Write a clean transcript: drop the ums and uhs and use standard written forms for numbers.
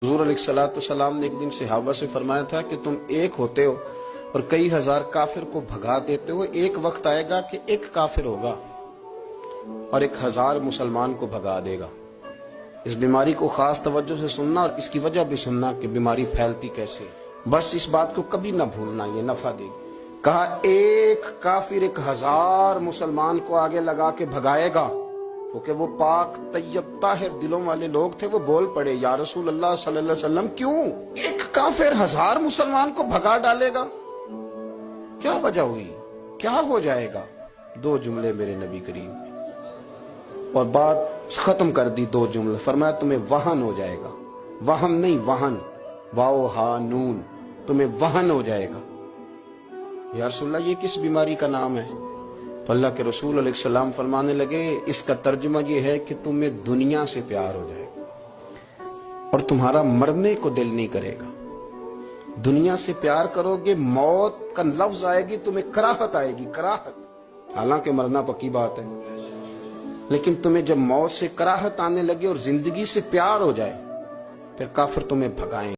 حضور علیہ السلام نے ایک دن صحابہ سے فرمایا تھا کہ تم ایک ہوتے ہو اور کئی ہزار کافر کو بھگا دیتے ہو، ایک وقت آئے گا کہ ایک کافر ہوگا اور 1000 مسلمان کو بھگا دے گا۔ اس بیماری کو خاص توجہ سے سننا اور اس کی وجہ بھی سننا کہ بیماری پھیلتی کیسے ہے، بس اس بات کو کبھی نہ بھولنا، یہ نفع دے گی۔ کہا ایک کافر 1000 مسلمان کو آگے لگا کے بھگائے گا، کیونکہ وہ پاک طیب طاہر دلوں والے لوگ تھے۔ وہ بول پڑے یا رسول اللہ صلی اللہ علیہ وسلم کیوں ایک کافر 1000 مسلمان کو بھگا ڈالے گا؟ کیا وجہ ہوئی، کیا ہو جائے گا؟ 2 جملے میرے نبی کریم نے اور بات ختم کر دی۔ 2 جملے فرمایا تمہیں وہن ہو جائے گا، وہم نہیں وہن، واو ہا نون، تمہیں وہن ہو جائے گا۔ یا رسول اللہ یہ کس بیماری کا نام ہے؟ تو اللہ کے رسول علیہ السلام فرمانے لگے اس کا ترجمہ یہ ہے کہ تمہیں دنیا سے پیار ہو جائے گا اور تمہارا مرنے کو دل نہیں کرے گا۔ دنیا سے پیار کرو گے، موت کا لفظ آئے گی تمہیں کراہت آئے گی، کراہت، حالانکہ مرنا پکی بات ہے، لیکن تمہیں جب موت سے کراہت آنے لگے اور زندگی سے پیار ہو جائے پھر کافر تمہیں بھگائیں۔